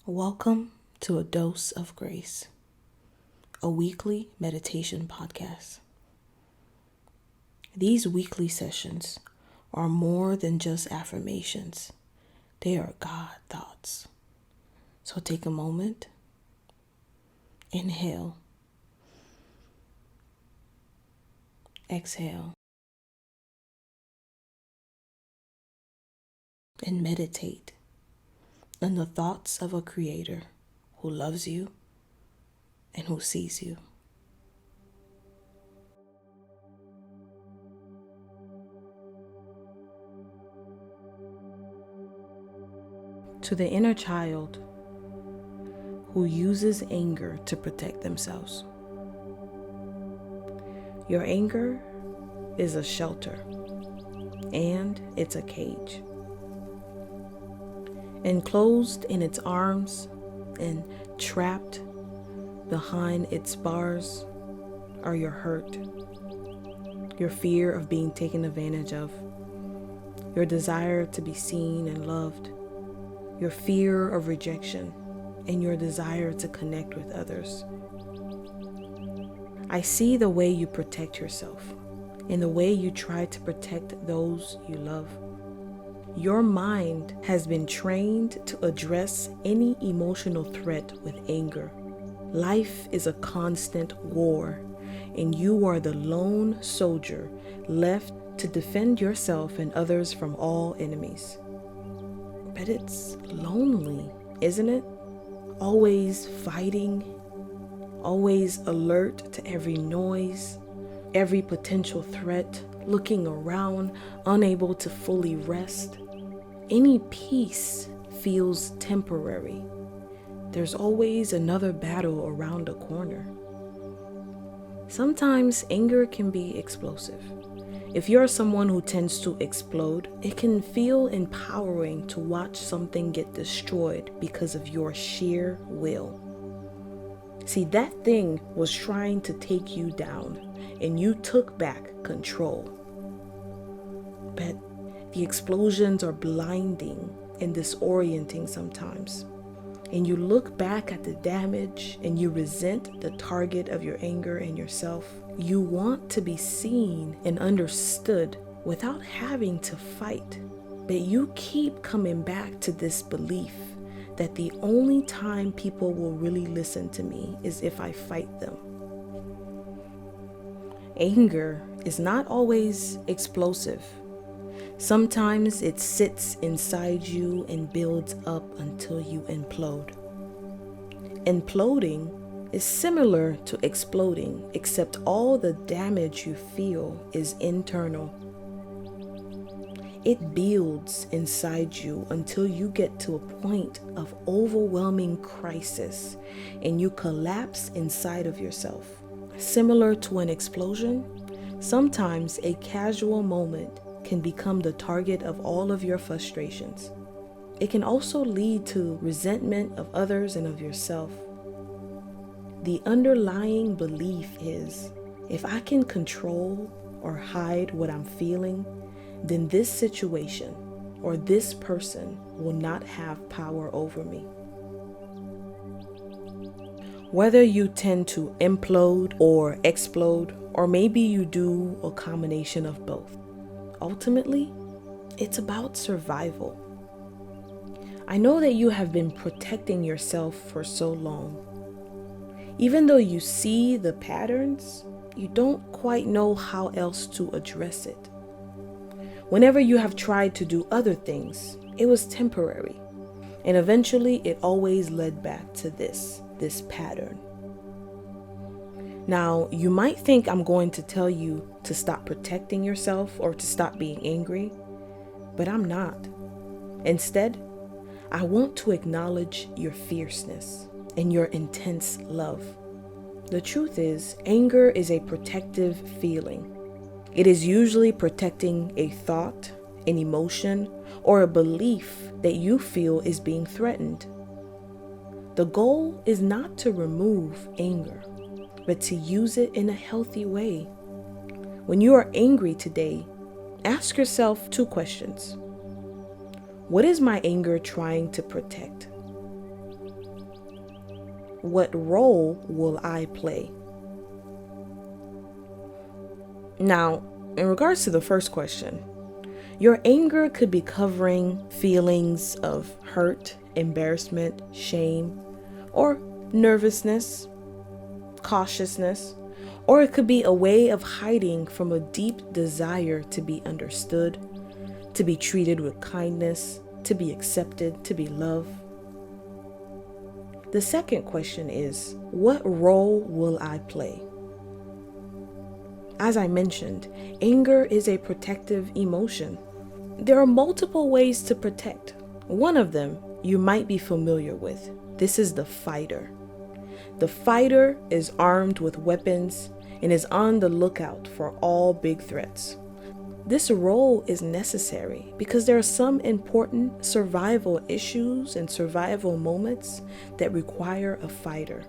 Welcome to A Dose of Grace, a weekly meditation podcast. These weekly sessions are more than just affirmations. They are God thoughts. So take a moment, inhale, exhale, and meditate on the thoughts of a creator who loves you and who sees you. To the inner child who uses anger to protect themselves. Your anger is a shelter and it's a cage. Enclosed in its arms and trapped behind its bars are your hurt, your fear of being taken advantage of, your desire to be seen and loved, your fear of rejection, and your desire to connect with others. I see the way you protect yourself and the way you try to protect those you love. Your mind has been trained to address any emotional threat with anger. Life is a constant war, and you are the lone soldier left to defend yourself and others from all enemies. But it's lonely, isn't it? Always fighting, always alert to every noise, every potential threat, looking around, unable to fully rest. Any peace feels temporary. There's always another battle around the corner. Sometimes anger can be explosive. If you're someone who tends to explode, it can feel empowering to watch something get destroyed because of your sheer will. See, that thing was trying to take you down, and you took back control. But the explosions are blinding and disorienting sometimes. And you look back at the damage and you resent the target of your anger and yourself. You want to be seen and understood without having to fight. But you keep coming back to this belief that the only time people will really listen to me is if I fight them. Anger is not always explosive. Sometimes it sits inside you and builds up until you implode. Imploding is similar to exploding, except all the damage you feel is internal. It builds inside you until you get to a point of overwhelming crisis and you collapse inside of yourself. Similar to an explosion, sometimes a casual moment can become the target of all of your frustrations. It can also lead to resentment of others and of yourself. The underlying belief is, if I can control or hide what I'm feeling, then this situation or this person will not have power over me. Whether you tend to implode or explode, or maybe you do a combination of both, ultimately, it's about survival. I know that you have been protecting yourself for so long. Even though you see the patterns, you don't quite know how else to address it. Whenever you have tried to do other things, it was temporary. And eventually, it always led back to this pattern. Now, you might think I'm going to tell you to stop protecting yourself or to stop being angry, but I'm not. Instead, I want to acknowledge your fierceness and your intense love. The truth is, anger is a protective feeling. It is usually protecting a thought, an emotion, or a belief that you feel is being threatened. The goal is not to remove anger, but to use it in a healthy way. When you are angry today, ask yourself 2 questions. What is my anger trying to protect? What role will I play? Now, in regards to the first question, your anger could be covering feelings of hurt, embarrassment, shame, or nervousness, cautiousness, or it could be a way of hiding from a deep desire to be understood, to be treated with kindness, to be accepted, to be loved. The second question is, what role will I play? As I mentioned, anger is a protective emotion. There are multiple ways to protect. One of them you might be familiar with. This is the fighter. The fighter is armed with weapons and is on the lookout for all big threats. This role is necessary because there are some important survival issues and survival moments that require a fighter.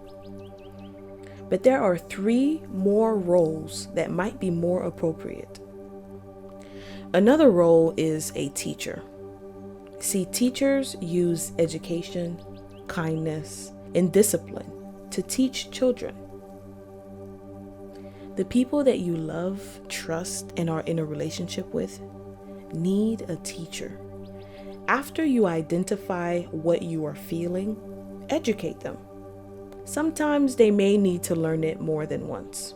But there are 3 more roles that might be more appropriate. Another role is a teacher. See, teachers use education, kindness, and discipline to teach children. The people that you love, trust, and are in a relationship with need a teacher. After you identify what you are feeling, educate them. Sometimes they may need to learn it more than once.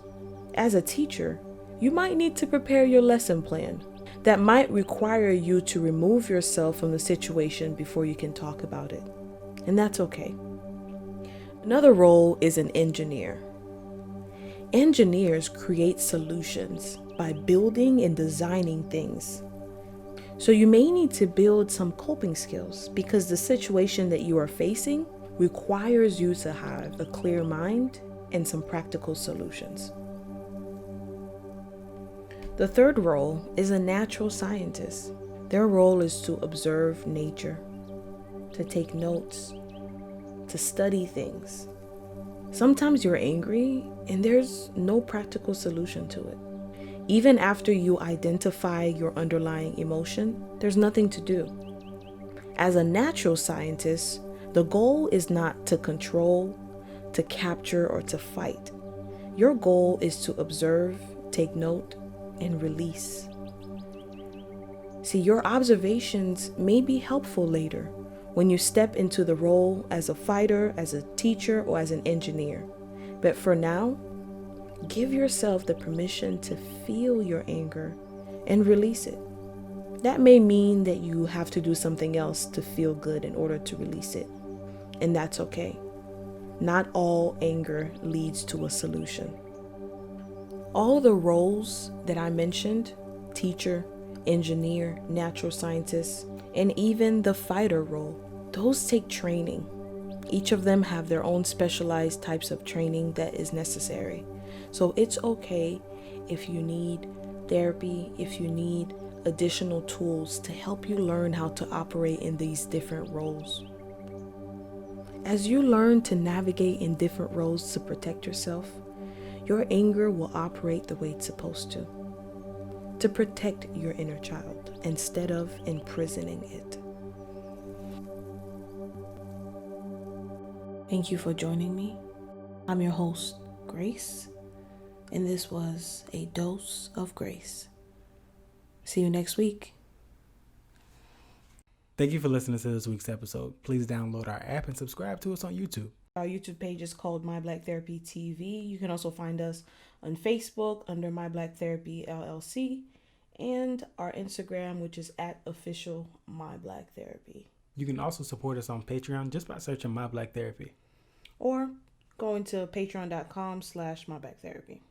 As a teacher, you might need to prepare your lesson plan. That might require you to remove yourself from the situation before you can talk about it. And that's okay. Another role is an engineer. Engineers create solutions by building and designing things. So you may need to build some coping skills because the situation that you are facing requires you to have a clear mind and some practical solutions. The third role is a natural scientist. Their role is to observe nature, to take notes, to study things. Sometimes you're angry and there's no practical solution to it. Even after you identify your underlying emotion, there's nothing to do. As a natural scientist, the goal is not to control, to capture, or to fight. Your goal is to observe, take note, and release. See, your observations may be helpful later when you step into the role as a fighter, as a teacher, or as an engineer. But for now, give yourself the permission to feel your anger and release it. That may mean that you have to do something else to feel good in order to release it. And that's okay. Not all anger leads to a solution. All the roles that I mentioned, teacher, engineer, natural scientist, and even the fighter role, those take training. Each of them have their own specialized types of training that is necessary. So it's okay if you need therapy, if you need additional tools to help you learn how to operate in these different roles. As you learn to navigate in different roles to protect yourself, your anger will operate the way it's supposed to protect your inner child instead of imprisoning it. Thank you for joining me. I'm your host, Grace, and this was a dose of grace. See you next week. Thank you for listening to this week's episode. Please download our app and subscribe to us on YouTube. Our YouTube page is called My Black Therapy TV. You can also find us on Facebook under My Black Therapy LLC and our Instagram, which is @official My Black Therapy. You can also support us on Patreon just by searching My Black Therapy. Or going to patreon.com/My Black Therapy.